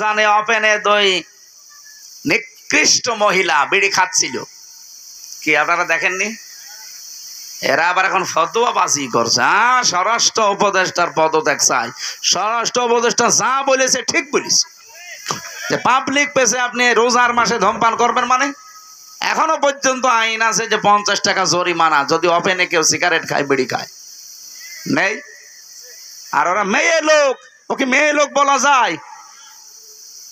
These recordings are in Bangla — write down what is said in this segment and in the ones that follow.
রমজানে ওপেনে দুই নিকৃষ্ট মহিলা বিড়ি খাচ্ছিল। কি আপনারা দেখেননি? এরা আবার এখন ফতোয়াবাজি করছে। স্বরাষ্ট্র উপদেষ্টার পদত্যাগ চাই। স্বরাষ্ট্র উপদেষ্টা যা বলেছে ঠিক বলেছে, যে পাবলিক প্লেসে আপনি রোজার মাসে ধূমপান করবেন, মানে এখনো পর্যন্ত আইন আছে যে 50 টাকা জরিমানা যদি ওপেনে কেউ সিগারেট খায়, বিড়ি খায়। নেই? আর ওরা মেয়ে লোক, ওকে মেয়ে লোক বলা যায়?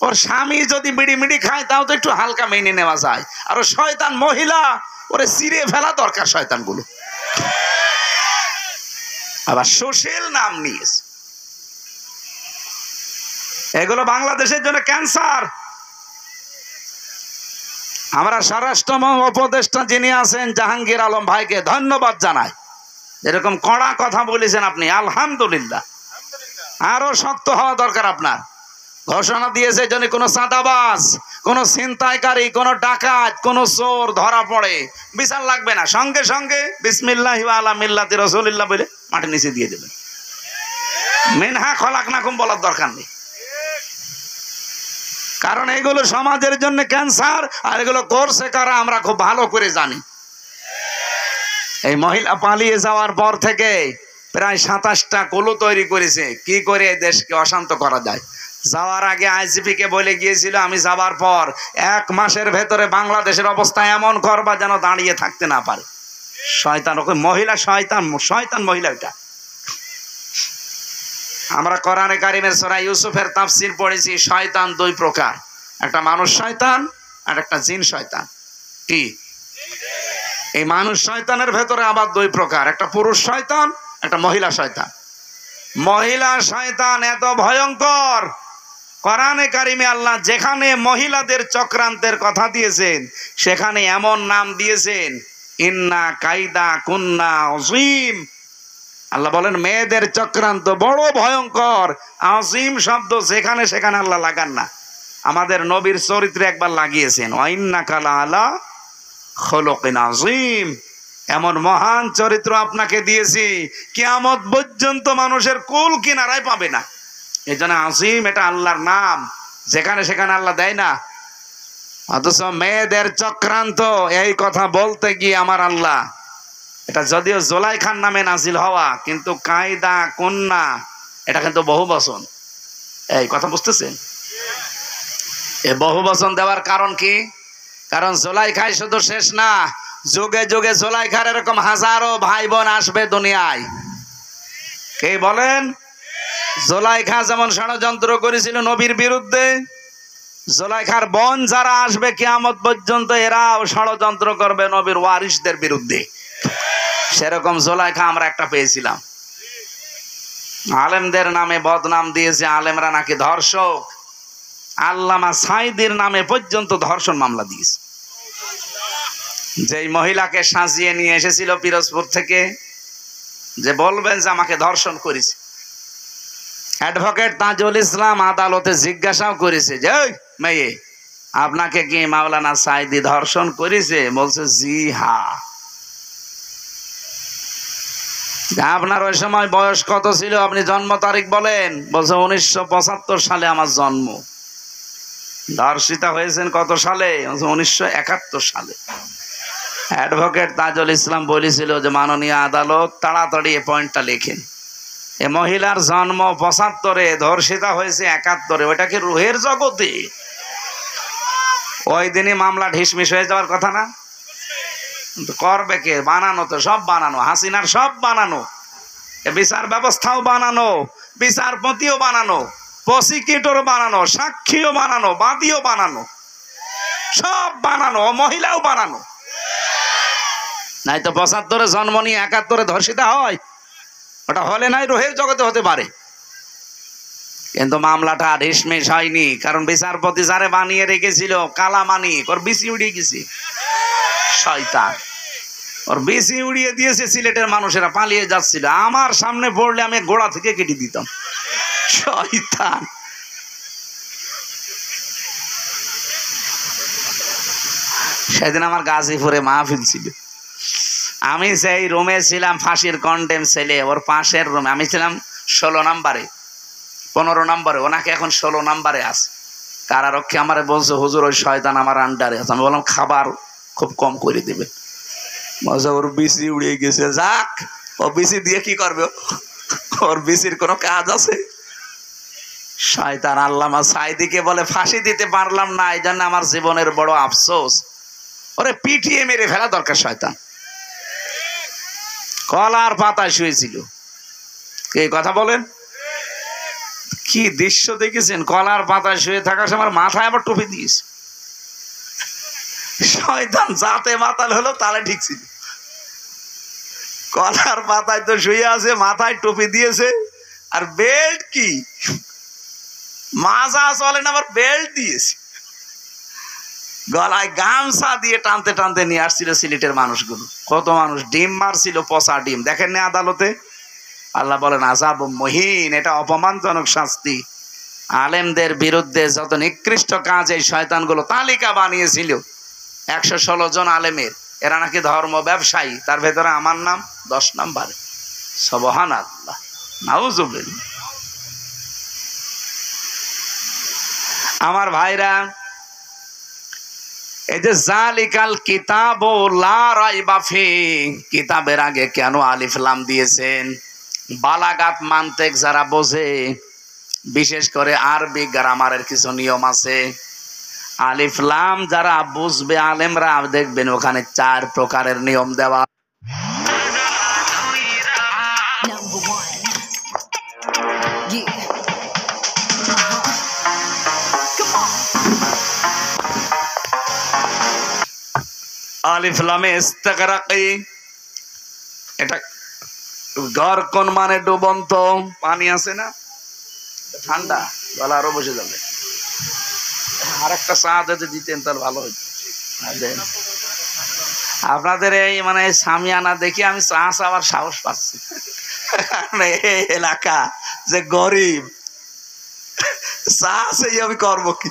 ওর স্বামী যদি বিড়ি মিড়ি খায় তাও তো একটু হালকা মেনে নেওয়া যায়। আর ও শয়তান মহিলা, ওরে চিরে ফেলা দরকার শয়তানগুলো। আবার সুশীল নাম নিয়েছে। এগুলো বাংলাদেশের জন্য ক্যান্সার। আমরা স্বরাষ্ট্র উপদেষ্টা যিনি আছেন জাহাঙ্গীর আলম ভাইকে ধন্যবাদ জানাই। এরকম কড়া কথা বলেছেন আপনি, আলহামদুলিল্লাহ। আরো শক্ত হওয়া দরকার আপনার। ঘোষণা দিয়েছে যদি কোনো চাঁদাবাজ, কোনো ছিনতাইকারী, কোনো ডাকাত, কোনো চোর ধরা পড়ে, বিচার লাগবে না, সঙ্গে সঙ্গে বিসমিল্লাহি ওয়া আলা মিল্লাতি রাসূলিল্লাহ বলে মাটির নিচে দিয়ে দেবেন। মিনহা খলাকনাকুম বলার দরকার নেই। কারণ এগুলো সমাজের জন্য ক্যান্সার। আর এগুলো করছে কারা আমরা খুব ভালো করে জানি। এই মহিলা পালিয়ে যাওয়ার পর থেকে প্রায় 27টা কুলু তৈরি করেছে কি করে দেশকে অশান্ত করা যায়। যাওয়ার আগে আইজিপি কে বলে গিয়েছিল, আমি যাওয়ার পর 1 মাসের ভেতরে বাংলাদেশের অবস্থা এমন করবা যেন দাঁড়িয়ে থাকতে না পারে। শয়তান, ওকে মহিলা শয়তান, শয়তান মহিলা এটা। আমরা কোরআনে কারিমের সূরা ইউসুফের তাফসীর পড়েছি, শয়তান 2 প্রকার, একটা মানুষ শয়তান আর একটা জিন শয়তান। কি? এই মানুষ শয়তানের ভেতরে আবার 2 প্রকার, একটা পুরুষ শয়তান, একটা মহিলা শয়তান। মহিলা শয়তান এত ভয়ঙ্কর, কোরআনে কারিমে আল্লাহ যেখানে মহিলাদের চক্রান্তের কথা দিয়েছেন সেখানে এমন নাম দিয়েছেন, ইন্না কাইদা কুন্না আযীম। আল্লাহ বলেন মেয়েদের চক্রান্ত বড় ভয়ঙ্কর। আযীম শব্দ যেখানে সেখানে আল্লাহ লাগান না। আমাদের নবীর চরিত্রে একবার লাগিয়েছেন, ওয়াইন্নাকা লাআলা খুলুকিন আযীম। এমন মহান চরিত্র আপনাকে দিয়েছি কিয়ামত পর্যন্ত মানুষের কুল কিনারায় পাবে না। এই জন্য আযীম এটা আল্লাহর নাম, যেখানে সেখানে আল্লাহ দেয় না। অথচ মেয়েদের চক্রান্ত এই কথা বলতে গিয়ে আমার আল্লাহ, এটা যদিও জুলাইখার নামে নাজিল হওয়া, কিন্তু কায়দা কন্যা এটা কিন্তু বহু বচন। এই কথা বুঝতেছেন? এই বহু বচন দেওয়ার কারণ কি? কারণ জুলাইখাই শুধু শেষ না, যুগে যুগে জুলাইখার এরকম হাজারো ভাই বোন আসবে দুনিয়ায়। কে বলেন? জুলাইখা যেমন ষড়যন্ত্র করেছিল নবীর বিরুদ্ধে, জুলাইখার বোন যারা আসবে কিয়ামত পর্যন্ত এরাও ষড়যন্ত্র করবে নবীর ওয়ারিসদের বিরুদ্ধে। সেরকম জুলাইখা আমরা একটা পেয়েছিলাম। আলেমদের নামে বদনাম দিয়েছে, আলেমরা নাকি ধর্ষক। আল্লামা সাইদির নামে পর্যন্ত ধর্ষণ মামলা দিয়েছে। যেই মহিলাকে সাজিয়ে নিয়ে এসেছিল পিরোজপুর থেকে, যে বলবেন যে আমাকে ধর্ষণ করেছে, অ্যাডভোকেট তাজুল ইসলাম আদালতে জিজ্ঞাসাও করেছে যে ওই মেয়ে, আপনাকে কি মাওলানা সাইদি ধর্ষণ করেছে? বলছে জি হ্যাঁ। আপনার ওই সময় বয়স কত ছিল? আপনি জন্ম তারিখ বলেন। বলছে 1975 সালে আমার জন্ম। ধর্ষিতা হয়েছেন কত সালে? 1971 সালে। অ্যাডভোকেট তাজুল ইসলাম বলেছিল যে মাননীয় আদালত তাড়াতাড়ি এই পয়েন্টটা লেখেন, এ মহিলার জন্ম 75-এ, ধর্ষিতা হয়েছে 71-এ। ওইটা কি রুহের জগতে? ওই দিনই মামলা ঢিসমিস হয়ে যাওয়ার কথা না? করবে কে? বানানো তো, সব বানানো, হাসিনার সব বানানো, বিচার ব্যবস্থাও বানানো, বিচারপতিও বানানো, প্রসিকিউটর বানানো, সাক্ষীও বানানো, বাদীও বানানো, সব বানানো, মহিলাও বানানো। নাই তো 75-এ জন্ম নিয়ে 71-এ ধর্ষিতা হয়? ওটা হলে নাই রোহের জগতে হতে পারে। কিন্তু মামলাটা ঢিসমিস হয়নি, কারণ বিচারপতি যারে বানিয়ে রেখেছিল কালামানি, ওর বিসি উড়িয়ে গেছে। শয়তান, ওর বিসি উড়িয়ে দিয়েছে। সিলেটের মানুষেরা পালিয়ে যাচ্ছিল, আমার সামনে পড়লে আমি গোড়া থেকে কেটে দিতাম। শয়তান। সেদিন আমার গাজীপুরে মাহফিল ছিল, আমি সেই রুমে ছিলাম, ফাঁসির কন্ডেম ছেলে ওর পাশের রুমে। আমি ছিলাম 16 নম্বরে, 15 নম্বরে, ওনাকে এখন 16 নম্বরে আছে। কারারক্ষী আমারে বলছে, হুজুর ওই শয়তান আমার আন্ডারে আছে। আমি বললাম খাবার খুব কম করে দিবেন। মজা, ওর বিসি উড়িয়ে গেছে। যাক, ও বিসি দিয়ে কি করবে? ওর বিসির কোনো কাজ আছে? শয়তান আল্লামা সাইদিকে বলে ফাঁসি দিতে পারলাম না, এই জন্য আমার জীবনের বড় আফসোস। ওরে পিটিয়ে মেরে ফেলা দরকার। শয়তান কলার পাতায় শুয়েছিল। কে কথা বলেন? কি দৃশ্য দেখেছেন? কলার পাতায় শুয়ে থাকার সময় আমার মাথায় আবার টুপি দিয়েছে। শয়তান যাতে মাতাল হলো তাহলে ঠিক ছিল। কলার পাতায় তো শুয়ে আছে, মাথায় টুপি দিয়েছে, আর বেল্ট কি মাজা চলে না, আবার বেল্ট দিয়েছে। গলায় গামছা দিয়ে টানতে টানতে নিয়ে আসছিল সিলেটের মানুষগুলো। কত মানুষ ডিম মারছিল, পচা ডিম। দেখেন না আদালতে? আল্লাহ বলেন আযাব মুহিন, এটা অপমানজনক শাস্তি। আলেমদের বিরুদ্ধে যত নিকৃষ্ট কাজ এই শয়তানগুলো তালিকা বানিয়েছিল, 116 জন আলেমের, এরা নাকি ধর্ম ব্যবসায়ী। তার ভেতরে আমার নাম 10 নম্বরে। সুবহানাল্লাহ, নাউজুবিল্লাহ। আমার ভাইরা, এই যে জালিকাল কিতাব লা রাইবা ফি, কিতাবের আগে কেন আলিফ লাম দিয়েছেন? বালাগাত মান্তেক যারা বোঝে, বিশেষ করে আরবি গ্রামারের কিছু নিয়ম আছে। আলিফ লাম যারা বুঝবে আলেমরা, দেখবেন ওখানে 4 প্রকারের নিয়ম দেওয়া। আলিফ লামে ইস্তিগরাকি, এটা গরকন মানে ডুবন্ত পানি আছে না, ঠান্ডা, গলা আরো বসে যাবে। আর একটা চা যদি দিতেন তাহলে ভালো হইতো। আপনাদের এই মানে সামিয়ানা দেখি আমি চা চাওয়ার সাহস পাচ্ছি। এই এলাকা যে গরিব, চা সেই আমি করবো কি?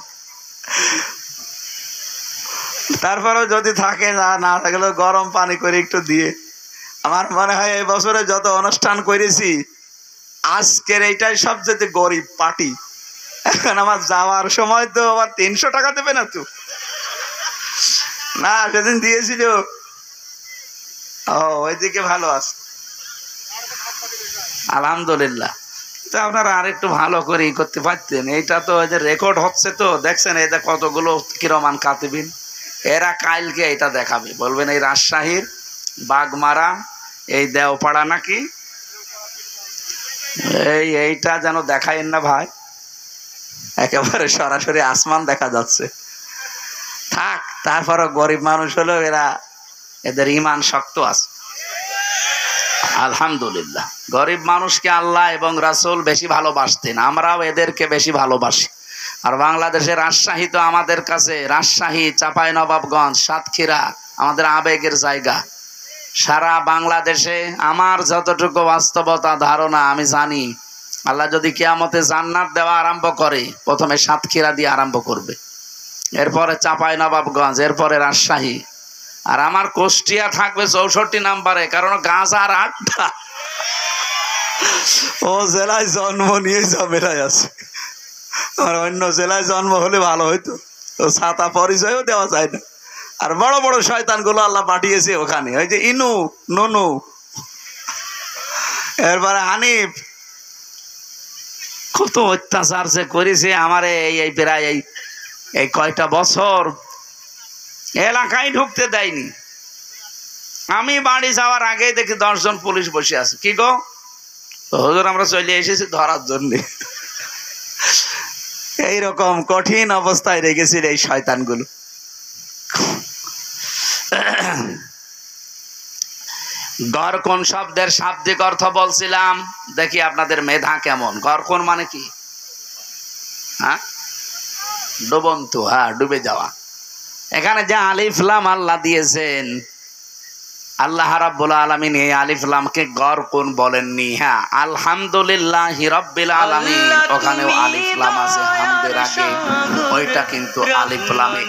তারপরেও যদি থাকে, না থাকলেও গরম পানি করে একটু দিয়ে। আমার মনে হয় এই বছরে যত অনুষ্ঠান করেছি, আজকের এইটাই সবচেয়ে গরিব পার্টি। এখন আমার যাওয়ার সময় তো আবার 300 টাকা দেবে না তো? না, সেদিন দিয়েছিল। ও, ওইদিকে ভালো আছে, আলহামদুলিল্লাহ। তো আপনারা আর একটু ভালো করে করতে পারতেন। এইটা তো এই যে রেকর্ড হচ্ছে, তো দেখছেন এই যে কতগুলো কিরমান কাতিবিন, এরা কালকে এটা দেখাবে, বলবেন এই রাজশাহীর বাগমারা, এই দেওপাড়া নাকি, এইটা যেন দেখাইন না ভাই, একেবারে সরাসরি আসমান দেখা যাচ্ছে। থাক, তারপরও গরিব মানুষ হলেও এরা, এদের ইমান শক্ত আছে, আলহামদুলিল্লাহ। গরিব মানুষকে আল্লাহ এবং রাসূল বেশি ভালোবাসতেন, আমরাও এদেরকে বেশি ভালোবাসি। আর বাংলাদেশের রাজশাহী তো আমাদের কাছে, রাজশাহী, চাঁপাইনবাবগঞ্জ, সাতক্ষীরা আমাদের আবেগের জায়গা। সারা বাংলাদেশে আমার যতটুকু বাস্তবতা ধারণা আমি জানি, আল্লাহ যদি কিয়ামতে জান্নাত দেওয়া আরম্ভ করে, প্রথমে সাতক্ষীরা দিয়ে আরম্ভ করবে, এরপরে চাঁপাইনবাবগঞ্জ, এরপরে রাজশাহী, আর আমার কুষ্টিয়া থাকবে 64 নম্বরে, কারণ গাঁজার আড্ডা। ও জেলায় জন্ম নিয়ে ঝামেলায় আছে। আর অন্য জেলায় জন্ম হলে ভালো হইতো, ও ছাতা পরিচয়ও দেওয়া যায় না। আর বড় বড় শয়তানগুলো আল্লাহ পাঠিয়েছে ওখানে, ওই যে ইনু, নুনু, এরপরে হানিফ, কত অত্যাচার যে করেছে আমারে। এই প্রায় এই কয়টা বছর এলাকায় ঢুকতে দেয়নি। আমি বাড়ি যাওয়ার আগেই দেখি 10 জন পুলিশ বসে আছে। কি গো হুজুর, আমরা চলে এসেছি ধরার জন্য। এইরকম কঠিন অবস্থায় রেখেছিল এই শয়তানগুলো। গরকন শব্দের শাব্দিক অর্থ বলছিলাম, দেখি আপনাদের মেধা কেমন। গরকন মানে কি? হ্যাঁ, ডুবন্ত, হ্যাঁ, ডুবে যাওয়া। এখানে যে আলিফ লাম আল্লাহ দিয়েছেন, আল্লাহ রাব্বুল আলামিন এই আলিফ লামকে গরকন বলেননি। হ্যাঁ, আলহামদুলিল্লাহি রাব্বিল আলামিন, ওখানেও আলিফ লাম আছে হামদের আগে, ওইটা কিন্তু আলিফ লামে